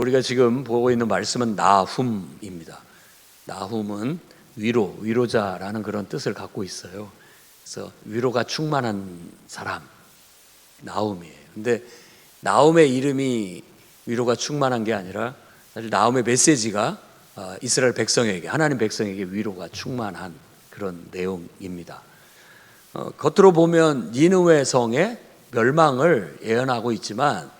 우리가 지금 보고 있는 말씀은 나훔입니다. 나훔은 위로자라는 그런 뜻을 갖고 있어요. 그래서 위로가 충만한 사람, 나훔이에요. 근데 나훔의 이름이 위로가 충만한 게 아니라 사실 나훔의 메시지가 이스라엘 백성에게, 하나님 백성에게 위로가 충만한 그런 내용입니다. 겉으로 보면 니느웨 성의 멸망을 예언하고 있지만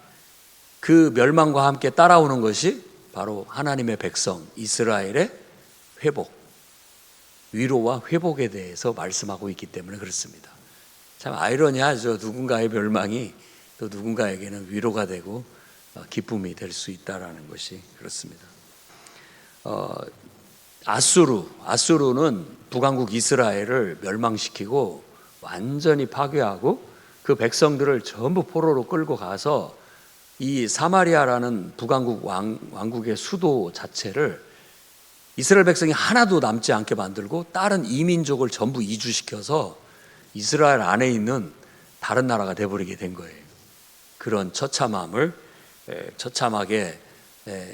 그 멸망과 함께 따라오는 것이 바로 하나님의 백성 이스라엘의 회복, 위로와 회복에 대해서 말씀하고 있기 때문에 그렇습니다. 참 아이러니하죠. 누군가의 멸망이 또 누군가에게는 위로가 되고 기쁨이 될 수 있다라는 것이 그렇습니다. 아수르는 북왕국 이스라엘을 멸망시키고 완전히 파괴하고 그 백성들을 전부 포로로 끌고 가서 이 사마리아라는 북왕국 왕국의 수도 자체를 이스라엘 백성이 하나도 남지 않게 만들고 다른 이민족을 전부 이주시켜서 이스라엘 안에 있는 다른 나라가 되어버리게 된 거예요. 그런 처참하게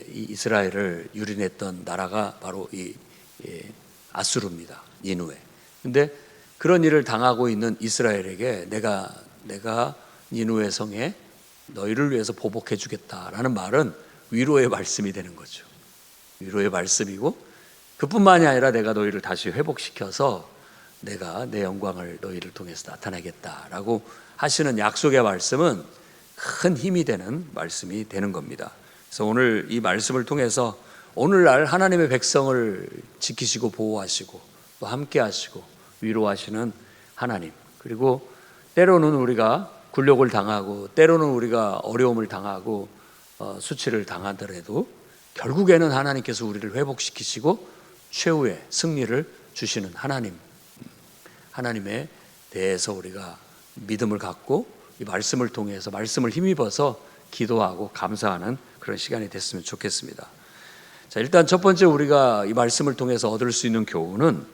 이스라엘을 유린했던 나라가 바로 이 아수르입니다. 니느웨. 근데 그런 일을 당하고 있는 이스라엘에게 내가 니느웨 성에 너희를 위해서 보복해 주겠다라는 말은 위로의 말씀이 되는 거죠. 위로의 말씀이고 그뿐만이 아니라 내가 너희를 다시 회복시켜서 내가 내 영광을 너희를 통해서 나타내겠다라고 하시는 약속의 말씀은 큰 힘이 되는 말씀이 되는 겁니다. 그래서 오늘 이 말씀을 통해서 오늘날 하나님의 백성을 지키시고 보호하시고 또 함께 하시고 위로하시는 하나님, 그리고 때로는 우리가 굴욕을 당하고 때로는 우리가 어려움을 당하고 수치를 당하더라도 결국에는 하나님께서 우리를 회복시키시고 최후의 승리를 주시는 하나님에 대해서 우리가 믿음을 갖고 이 말씀을 통해서 말씀을 힘입어서 기도하고 감사하는 그런 시간이 됐으면 좋겠습니다. 자, 일단 첫 번째 우리가 이 말씀을 통해서 얻을 수 있는 교훈은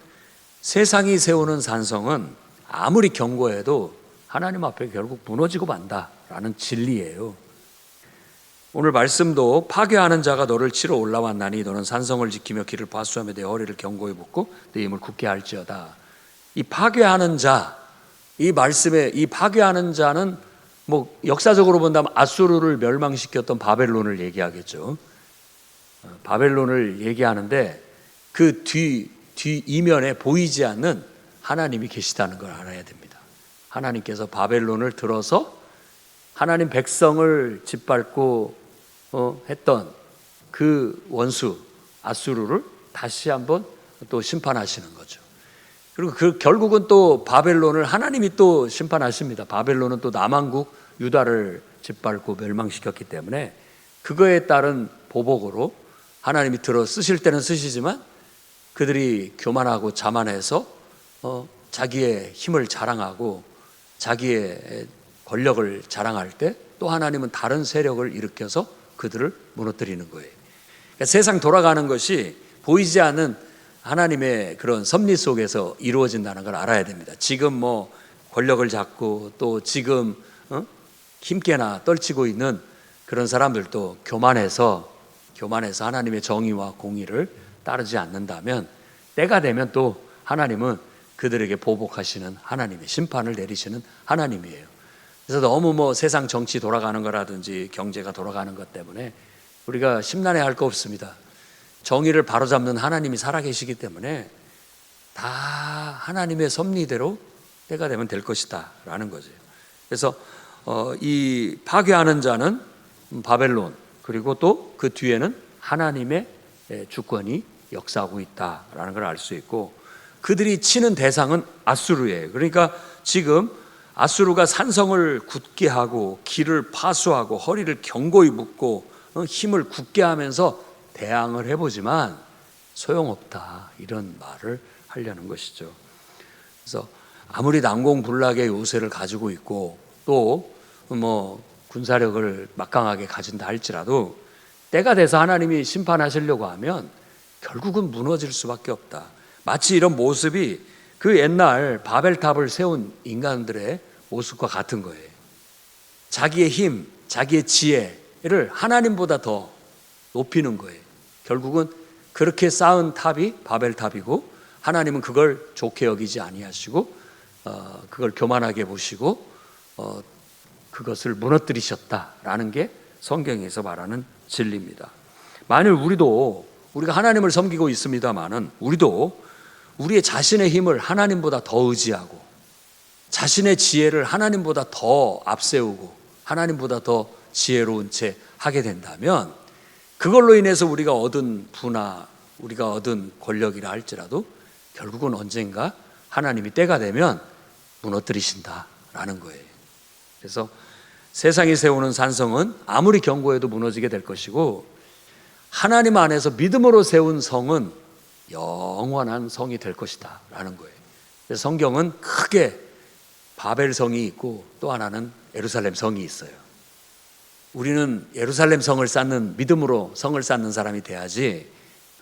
세상이 세우는 산성은 아무리 견고해도 하나님 앞에 결국 무너지고 만다라는 진리예요. 오늘 말씀도 파괴하는 자가 너를 치러 올라왔나니 너는 산성을 지키며 길을 파수하며 내 허리를 견고히 묶고 내 힘을 굳게 할지어다. 이 파괴하는 자, 이 말씀에 이 파괴하는 자는 뭐 역사적으로 본다면 아수르를 멸망시켰던 바벨론을 얘기하겠죠. 바벨론을 얘기하는데 그 뒤 이면에 보이지 않는 하나님이 계시다는 걸 알아야 됩니다. 하나님께서 바벨론을 들어서 하나님 백성을 짓밟고 했던 그 원수 아수르를 다시 한번 또 심판하시는 거죠. 그리고 결국은 또 바벨론을 하나님이 또 심판하십니다. 바벨론은 또 남왕국 유다를 짓밟고 멸망시켰기 때문에 그거에 따른 보복으로 하나님이 들어 쓰실 때는 쓰시지만 그들이 교만하고 자만해서 자기의 힘을 자랑하고 자기의 권력을 자랑할 때 또 하나님은 다른 세력을 일으켜서 그들을 무너뜨리는 거예요. 그러니까 세상 돌아가는 것이 보이지 않는 하나님의 그런 섭리 속에서 이루어진다는 걸 알아야 됩니다. 지금 뭐 권력을 잡고 또 지금 힘께나 떨치고 있는 그런 사람들도 교만해서 하나님의 정의와 공의를 따르지 않는다면 때가 되면 또 하나님은 그들에게 보복하시는 하나님의 심판을 내리시는 하나님이에요. 그래서 너무 뭐 세상 정치 돌아가는 거라든지 경제가 돌아가는 것 때문에 우리가 심란해할 거 없습니다. 정의를 바로잡는 하나님이 살아계시기 때문에 다 하나님의 섭리대로 때가 되면 될 것이다 라는 거죠. 그래서 이 파괴하는 자는 바벨론, 그리고 또 그 뒤에는 하나님의 주권이 역사하고 있다라는 걸 알 수 있고, 그들이 치는 대상은 아수르예요. 그러니까 지금 아수르가 산성을 굳게 하고 길을 파수하고 허리를 견고히 묶고 힘을 굳게 하면서 대항을 해보지만 소용없다, 이런 말을 하려는 것이죠. 그래서 아무리 난공불락의 요새를 가지고 있고 또 뭐 군사력을 막강하게 가진다 할지라도 때가 돼서 하나님이 심판하시려고 하면 결국은 무너질 수밖에 없다. 마치 이런 모습이 그 옛날 바벨탑을 세운 인간들의 모습과 같은 거예요. 자기의 힘, 자기의 지혜를 하나님보다 더 높이는 거예요. 결국은 그렇게 쌓은 탑이 바벨탑이고 하나님은 그걸 좋게 여기지 아니하시고 그걸 교만하게 보시고 그것을 무너뜨리셨다라는 게 성경에서 말하는 진리입니다. 만일 우리가 하나님을 섬기고 있습니다마는 우리도 우리의 자신의 힘을 하나님보다 더 의지하고 자신의 지혜를 하나님보다 더 앞세우고 하나님보다 더 지혜로운 채 하게 된다면 그걸로 인해서 우리가 얻은 부나 우리가 얻은 권력이라 할지라도 결국은 언젠가 하나님이 때가 되면 무너뜨리신다라는 거예요. 그래서 세상이 세우는 산성은 아무리 견고해도 무너지게 될 것이고 하나님 안에서 믿음으로 세운 성은 영원한 성이 될 것이다 라는 거예요. 그래서 성경은 크게 바벨성이 있고 또 하나는 예루살렘 성이 있어요. 우리는 예루살렘 성을 쌓는 믿음으로 성을 쌓는 사람이 돼야지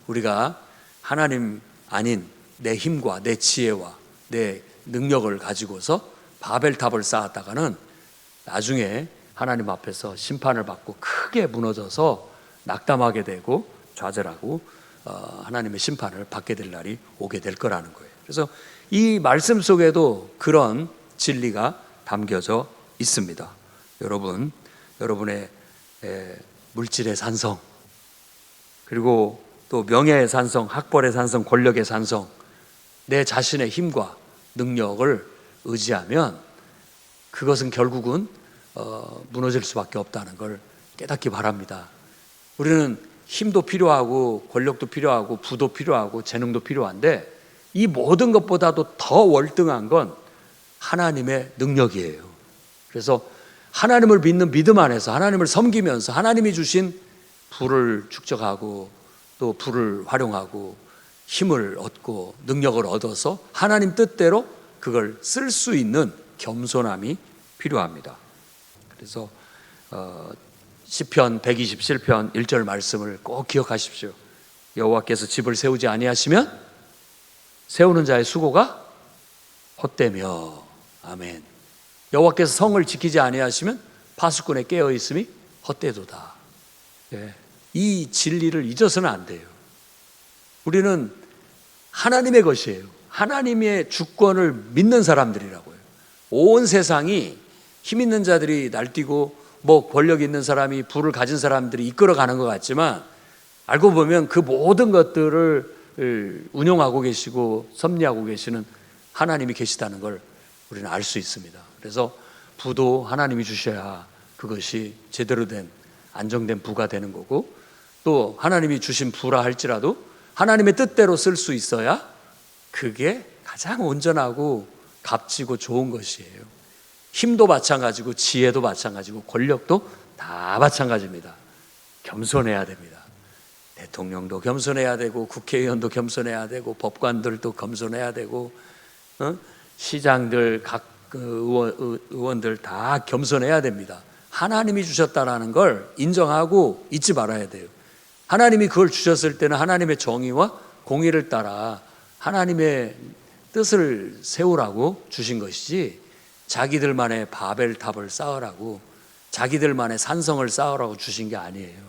우리가 하나님 아닌 내 힘과 내 지혜와 내 능력을 가지고서 바벨탑을 쌓았다가는 나중에 하나님 앞에서 심판을 받고 크게 무너져서 낙담하게 되고 좌절하고 하나님의 심판을 받게 될 날이 오게 될 거라는 거예요. 그래서 이 말씀 속에도 그런 진리가 담겨져 있습니다. 여러분의 물질의 산성, 그리고 또 명예의 산성, 학벌의 산성, 권력의 산성, 내 자신의 힘과 능력을 의지하면 그것은 결국은 무너질 수밖에 없다는 걸 깨닫기 바랍니다. 우리는 힘도 필요하고 권력도 필요하고 부도 필요하고 재능도 필요한데 이 모든 것보다도 더 월등한 건 하나님의 능력이에요. 그래서 하나님을 믿는 믿음 안에서 하나님을 섬기면서 하나님이 주신 부를 축적하고 또 부를 활용하고 힘을 얻고 능력을 얻어서 하나님 뜻대로 그걸 쓸 수 있는 겸손함이 필요합니다. 그래서 시편 127편 1절 말씀을 꼭 기억하십시오. 여호와께서 집을 세우지 아니하시면 세우는 자의 수고가 헛되며, 아멘. 여호와께서 성을 지키지 아니하시면 파수꾼의 깨어 있음이 헛되도다. 예. 이 진리를 잊어서는 안 돼요. 우리는 하나님의 것이에요. 하나님의 주권을 믿는 사람들이라고요. 온 세상이 힘 있는 자들이 날뛰고 권력 있는 사람이 부를 가진 사람들이 이끌어가는 것 같지만 알고 보면 그 모든 것들을 운용하고 계시고 섭리하고 계시는 하나님이 계시다는 걸 우리는 알 수 있습니다. 그래서 부도 하나님이 주셔야 그것이 제대로 된 안정된 부가 되는 거고, 또 하나님이 주신 부라 할지라도 하나님의 뜻대로 쓸 수 있어야 그게 가장 온전하고 값지고 좋은 것이에요. 힘도 마찬가지고 지혜도 마찬가지고 권력도 다 마찬가지입니다. 겸손해야 됩니다. 대통령도 겸손해야 되고 국회의원도 겸손해야 되고 법관들도 겸손해야 되고 시장들 각 의원들 다 겸손해야 됩니다. 하나님이 주셨다라는 걸 인정하고 잊지 말아야 돼요. 하나님이 그걸 주셨을 때는 하나님의 정의와 공의를 따라 하나님의 뜻을 세우라고 주신 것이지 자기들만의 바벨탑을 쌓으라고 자기들만의 산성을 쌓으라고 주신 게 아니에요.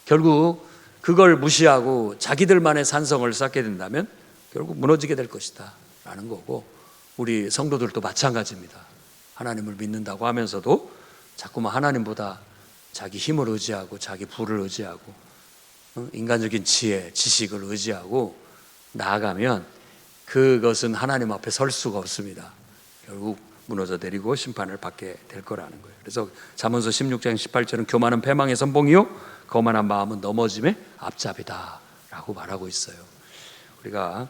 결국 그걸 무시하고 자기들만의 산성을 쌓게 된다면 결국 무너지게 될 것이다 라는 거고, 우리 성도들도 마찬가지입니다. 하나님을 믿는다고 하면서도 자꾸만 하나님보다 자기 힘을 의지하고 자기 부를 의지하고 인간적인 지혜, 지식을 의지하고 나아가면 그것은 하나님 앞에 설 수가 없습니다. 결국 무너져 내리고 심판을 받게 될 거라는 거예요. 그래서 잠언서 16장 18절은 교만은 패망의 선봉이요 거만한 마음은 넘어짐의 앞잡이다 라고 말하고 있어요. 우리가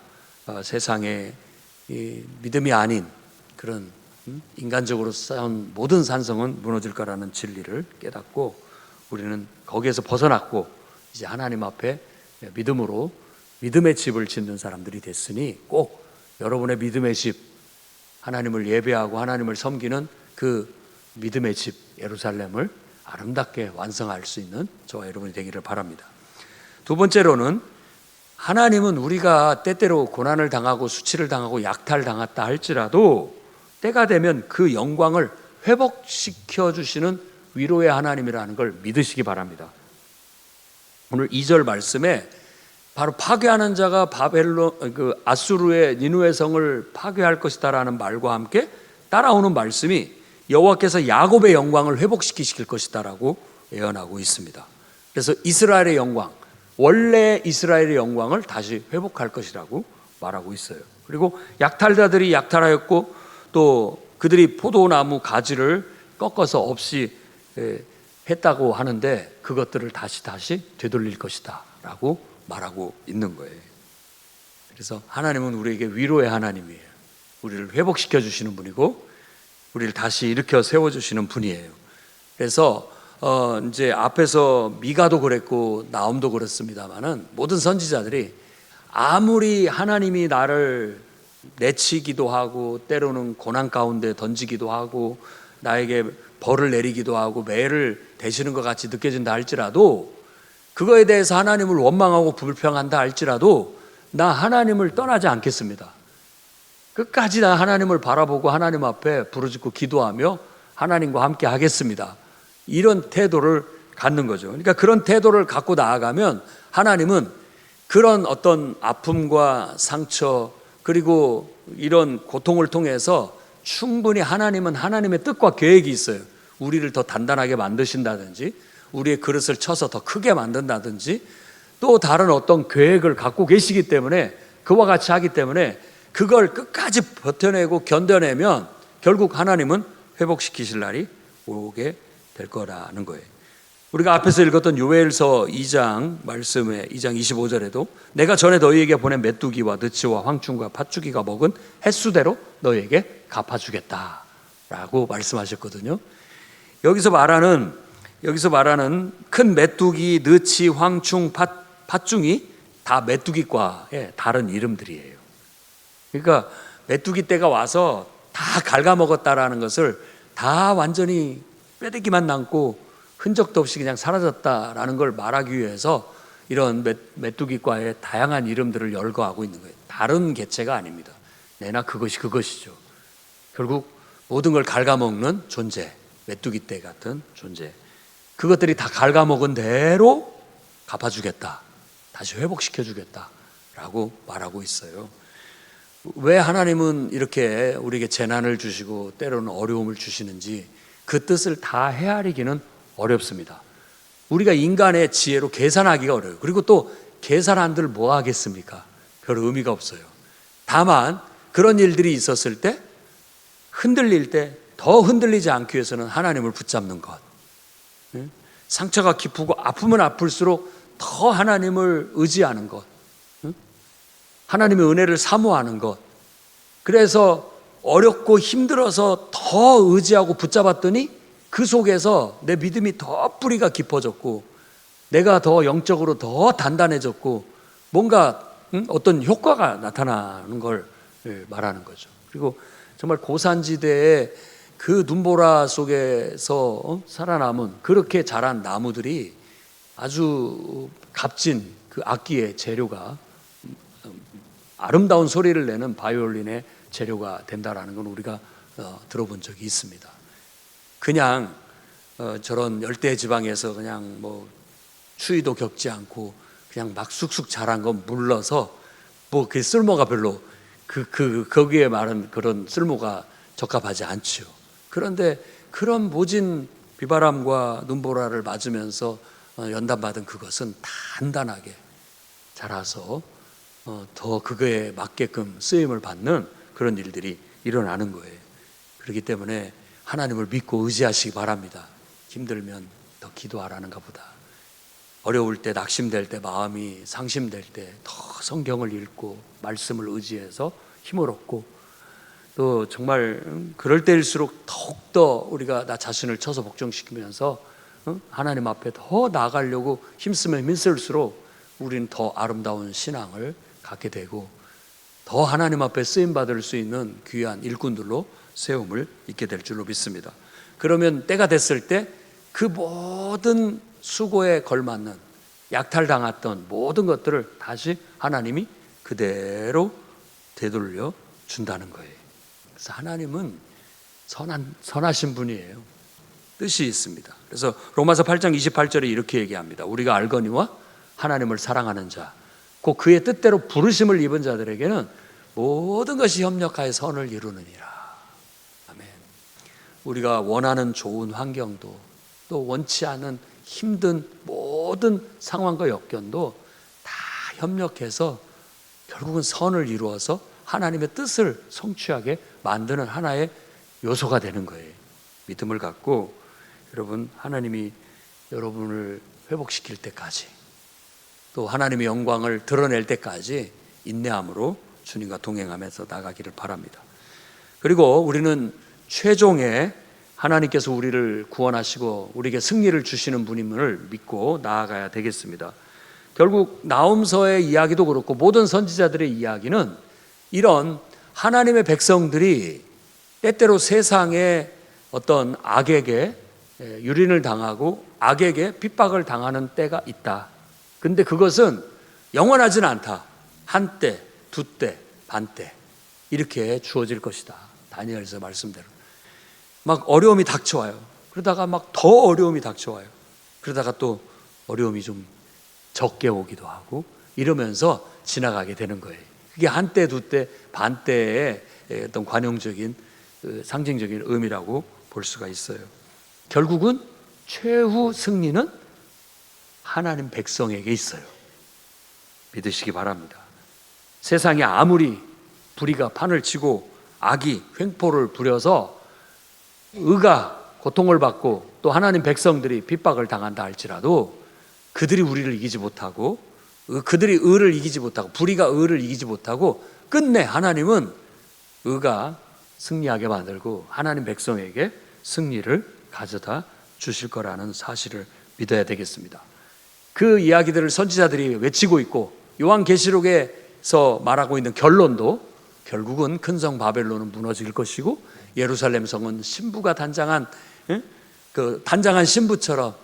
세상에 이 믿음이 아닌 그런 인간적으로 쌓은 모든 산성은 무너질 거라는 진리를 깨닫고 우리는 거기에서 벗어났고 이제 하나님 앞에 믿음으로 믿음의 집을 짓는 사람들이 됐으니 꼭 여러분의 믿음의 집, 하나님을 예배하고 하나님을 섬기는 그 믿음의 집 예루살렘을 아름답게 완성할 수 있는 저와 여러분이 되기를 바랍니다. 두 번째로는 하나님은 우리가 때때로 고난을 당하고 수치를 당하고 약탈을 당했다 할지라도 때가 되면 그 영광을 회복시켜 주시는 위로의 하나님이라는 걸 믿으시기 바랍니다. 오늘 2절 말씀에 바로 파괴하는 자가 아수르의 니느웨 성을 파괴할 것이다라는 말과 함께 따라오는 말씀이 여호와께서 야곱의 영광을 회복시키실 것이다라고 예언하고 있습니다. 그래서 이스라엘의 영광, 원래 이스라엘의 영광을 다시 회복할 것이라고 말하고 있어요. 그리고 약탈자들이 약탈하였고 또 그들이 포도나무 가지를 꺾어서 없이 했다고 하는데 그것들을 다시 되돌릴 것이다 라고 말하고 있는 거예요. 그래서 하나님은 우리에게 위로의 하나님이에요. 우리를 회복시켜 주시는 분이고 우리를 다시 일으켜 세워주시는 분이에요. 그래서 이제 앞에서 미가도 그랬고 나홈도 그렇습니다만은 모든 선지자들이 아무리 하나님이 나를 내치기도 하고 때로는 고난 가운데 던지기도 하고 나에게 벌을 내리기도 하고 매를 대시는 것 같이 느껴진다 할지라도 그거에 대해서 하나님을 원망하고 불평한다 할지라도 나 하나님을 떠나지 않겠습니다. 끝까지 나 하나님을 바라보고 하나님 앞에 부르짖고 기도하며 하나님과 함께 하겠습니다. 이런 태도를 갖는 거죠. 그러니까 그런 태도를 갖고 나아가면 하나님은 그런 어떤 아픔과 상처 그리고 이런 고통을 통해서 충분히 하나님은 하나님의 뜻과 계획이 있어요. 우리를 더 단단하게 만드신다든지 우리의 그릇을 쳐서 더 크게 만든다든지 또 다른 어떤 계획을 갖고 계시기 때문에 그와 같이 하기 때문에 그걸 끝까지 버텨내고 견뎌내면 결국 하나님은 회복시키실 날이 오게 될 거라는 거예요. 우리가 앞에서 읽었던 요엘서 2장 말씀에 2장 25절에도 내가 전에 너희에게 보낸 메뚜기와 느치와 황충과 팥죽이가 먹은 횟수대로 너희에게 갚아주겠다라고 말씀하셨거든요. 여기서 말하는 큰 메뚜기, 느치, 황충, 팥중이 다 메뚜기과의 다른 이름들이에요. 그러니까 메뚜기 떼가 와서 다 갉아먹었다라는 것을 다 완전히 뼈대기만 남고 흔적도 없이 그냥 사라졌다라는 걸 말하기 위해서 이런 메뚜기과의 다양한 이름들을 열거하고 있는 거예요. 다른 개체가 아닙니다. 내나 그것이죠. 결국 모든 걸 갉아먹는 존재, 메뚜기 떼 같은 존재. 그것들이 다 갉아먹은 대로 갚아주겠다. 다시 회복시켜주겠다라고 말하고 있어요. 왜 하나님은 이렇게 우리에게 재난을 주시고 때로는 어려움을 주시는지 그 뜻을 다 헤아리기는 어렵습니다. 우리가 인간의 지혜로 계산하기가 어려워요. 그리고 또 계산한들 뭐 하겠습니까? 별 의미가 없어요. 다만 그런 일들이 있었을 때 흔들릴 때 더 흔들리지 않기 위해서는 하나님을 붙잡는 것. 상처가 깊고 아프면 아플수록 더 하나님을 의지하는 것. 하나님의 은혜를 사모하는 것. 그래서 어렵고 힘들어서 더 의지하고 붙잡았더니 그 속에서 내 믿음이 더 뿌리가 깊어졌고 내가 더 영적으로 더 단단해졌고 뭔가 어떤 효과가 나타나는 걸 말하는 거죠. 그리고 정말 고산지대에 그 눈보라 속에서 살아남은 그렇게 자란 나무들이 아주 값진 그 악기의 재료가 아름다운 소리를 내는 바이올린의 재료가 된다라는 건 우리가 들어본 적이 있습니다. 그냥 저런 열대 지방에서 그냥 뭐 추위도 겪지 않고 그냥 막 쑥쑥 자란 건 물러서 뭐 그 쓸모가 별로 거기에 말한 그런 쓸모가 적합하지 않죠. 그런데 그런 모진 비바람과 눈보라를 맞으면서 연단받은 그것은 단단하게 자라서 더 그거에 맞게끔 쓰임을 받는 그런 일들이 일어나는 거예요. 그렇기 때문에 하나님을 믿고 의지하시기 바랍니다. 힘들면 더 기도하라는가 보다. 어려울 때, 낙심될 때, 마음이 상심될 때 더 성경을 읽고 말씀을 의지해서 힘을 얻고 또 정말 그럴 때일수록 더욱더 우리가 나 자신을 쳐서 복종시키면서 하나님 앞에 더 나아가려고 힘쓰면 힘쓸수록 우리는 더 아름다운 신앙을 갖게 되고 더 하나님 앞에 쓰임받을 수 있는 귀한 일꾼들로 세움을 입게 될 줄로 믿습니다. 그러면 때가 됐을 때 그 모든 수고에 걸맞는 약탈당했던 모든 것들을 다시 하나님이 그대로 되돌려 준다는 거예요. 그래서 하나님은 선하신 분이에요. 뜻이 있습니다. 그래서 로마서 8장 28절에 이렇게 얘기합니다. 우리가 알거니와 하나님을 사랑하는 자, 곧 그의 뜻대로 부르심을 입은 자들에게는 모든 것이 협력하여 선을 이루느니라. 아멘. 우리가 원하는 좋은 환경도 또 원치 않은 힘든 모든 상황과 역견도 다 협력해서 결국은 선을 이루어서 하나님의 뜻을 성취하게 만드는 하나의 요소가 되는 거예요. 믿음을 갖고 여러분, 하나님이 여러분을 회복시킬 때까지 또 하나님의 영광을 드러낼 때까지 인내함으로 주님과 동행하면서 나가기를 바랍니다. 그리고 우리는 최종에 하나님께서 우리를 구원하시고 우리에게 승리를 주시는 분임을 믿고 나아가야 되겠습니다. 결국 나홈서의 이야기도 그렇고 모든 선지자들의 이야기는 이런 하나님의 백성들이 때때로 세상의 어떤 악에게 유린을 당하고 악에게 핍박을 당하는 때가 있다. 근데 그것은 영원하지는 않다. 한때, 두때, 반때 이렇게 주어질 것이다. 다니엘서 말씀대로 막 어려움이 닥쳐와요. 그러다가 막 더 어려움이 닥쳐와요. 그러다가 또 어려움이 좀 적게 오기도 하고 이러면서 지나가게 되는 거예요. 그게 한때, 두때, 반때의 어떤 관용적인 상징적인 의미라고 볼 수가 있어요. 결국은 최후 승리는 하나님 백성에게 있어요. 믿으시기 바랍니다. 세상에 아무리 불의가 판을 치고 악이 횡포를 부려서 의가 고통을 받고 또 하나님 백성들이 핍박을 당한다 할지라도 그들이 우리를 이기지 못하고 그들이 의를 이기지 못하고 불의가 의를 이기지 못하고 끝내 하나님은 의가 승리하게 만들고 하나님 백성에게 승리를 가져다 주실 거라는 사실을 믿어야 되겠습니다. 그 이야기들을 선지자들이 외치고 있고 요한계시록에서 말하고 있는 결론도 결국은 큰 성 바벨론은 무너질 것이고 예루살렘 성은 신부가 단장한 그 단장한 신부처럼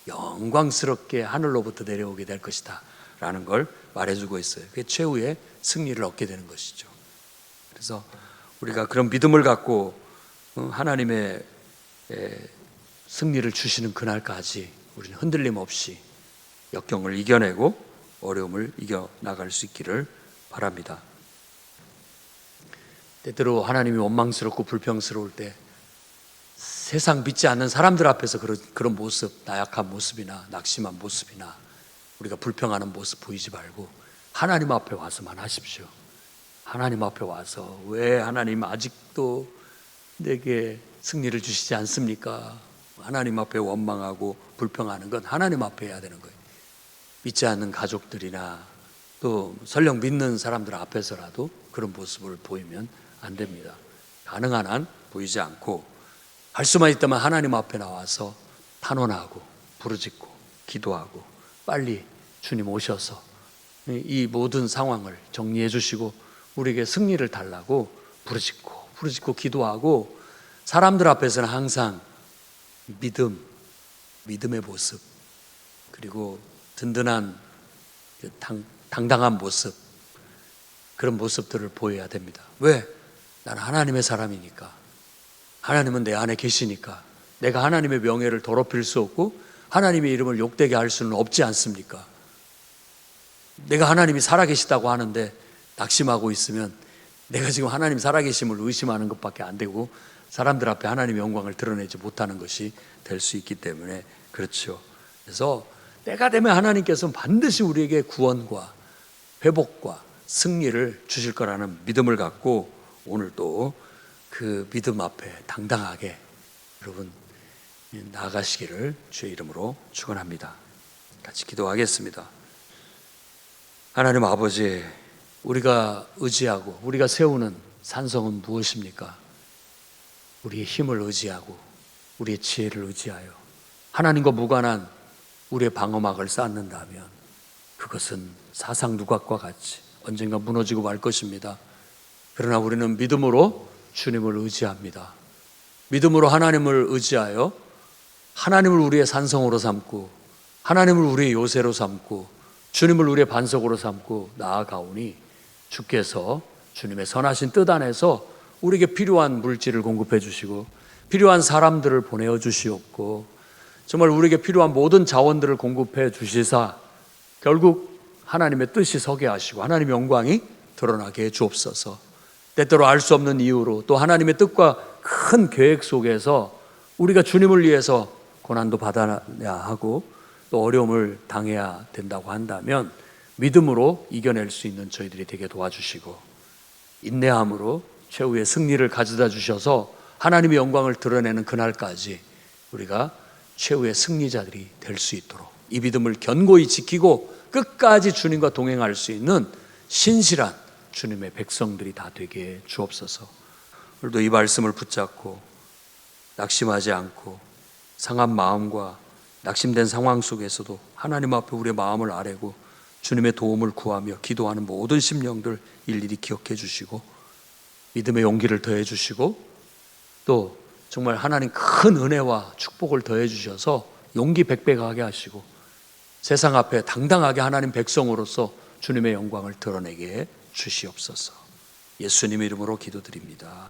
영광스럽게 하늘로부터 내려오게 될 것이다 라는 걸 말해주고 있어요. 그게 최후의 승리를 얻게 되는 것이죠. 그래서 우리가 그런 믿음을 갖고 하나님의 승리를 주시는 그날까지 우리는 흔들림 없이 역경을 이겨내고 어려움을 이겨나갈 수 있기를 바랍니다. 때때로 하나님이 원망스럽고 불평스러울 때 세상 믿지 않는 사람들 앞에서 그런 모습, 나약한 모습이나 낙심한 모습이나 우리가 불평하는 모습 보이지 말고 하나님 앞에 와서만 하십시오. 하나님 앞에 와서 왜 하나님 아직도 내게 승리를 주시지 않습니까? 하나님 앞에 원망하고 불평하는 건 하나님 앞에 해야 되는 거예요. 믿지 않는 가족들이나 또 설령 믿는 사람들 앞에서라도 그런 모습을 보이면 안 됩니다. 가능한 한 보이지 않고 할 수만 있다면 하나님 앞에 나와서 탄원하고 부르짖고 기도하고 빨리 주님 오셔서 이 모든 상황을 정리해 주시고 우리에게 승리를 달라고 부르짖고 기도하고 사람들 앞에서는 항상 믿음의 모습 그리고 든든한 당당한 모습 그런 모습들을 보여야 됩니다. 왜? 나는 하나님의 사람이니까 하나님은 내 안에 계시니까 내가 하나님의 명예를 더럽힐 수 없고 하나님의 이름을 욕되게 할 수는 없지 않습니까? 내가 하나님이 살아계시다고 하는데 낙심하고 있으면 내가 지금 하나님 살아계심을 의심하는 것밖에 안 되고 사람들 앞에 하나님의 영광을 드러내지 못하는 것이 될 수 있기 때문에 그렇죠. 그래서 때가 되면 하나님께서는 반드시 우리에게 구원과 회복과 승리를 주실 거라는 믿음을 갖고 오늘도 그 믿음 앞에 당당하게 여러분 나아가시기를 주의 이름으로 축원합니다. 같이 기도하겠습니다. 하나님 아버지, 우리가 의지하고 우리가 세우는 산성은 무엇입니까? 우리의 힘을 의지하고 우리의 지혜를 의지하여 하나님과 무관한 우리의 방어막을 쌓는다면 그것은 사상 누각과 같이 언젠가 무너지고 말 것입니다. 그러나 우리는 믿음으로 주님을 의지합니다. 믿음으로 하나님을 의지하여 하나님을 우리의 산성으로 삼고 하나님을 우리의 요새로 삼고 주님을 우리의 반석으로 삼고 나아가오니 주께서 주님의 선하신 뜻 안에서 우리에게 필요한 물질을 공급해 주시고 필요한 사람들을 보내어 주시옵고 정말 우리에게 필요한 모든 자원들을 공급해 주시사 결국 하나님의 뜻이 서게 하시고 하나님의 영광이 드러나게 해 주옵소서. 때때로 알 수 없는 이유로 또 하나님의 뜻과 큰 계획 속에서 우리가 주님을 위해서 고난도 받아야 하고 또 어려움을 당해야 된다고 한다면 믿음으로 이겨낼 수 있는 저희들이 되게 도와주시고 인내함으로 최후의 승리를 가져다 주셔서 하나님의 영광을 드러내는 그날까지 우리가 최후의 승리자들이 될 수 있도록 이 믿음을 견고히 지키고 끝까지 주님과 동행할 수 있는 신실한 주님의 백성들이 다 되게 주옵소서. 오늘도 이 말씀을 붙잡고 낙심하지 않고 상한 마음과 낙심된 상황 속에서도 하나님 앞에 우리의 마음을 아뢰고 주님의 도움을 구하며 기도하는 모든 심령들 일일이 기억해 주시고 믿음의 용기를 더해 주시고 또 정말 하나님 큰 은혜와 축복을 더해 주셔서 용기 백배하게 하시고 세상 앞에 당당하게 하나님 백성으로서 주님의 영광을 드러내게 주시옵소서. 예수님 이름으로 기도드립니다.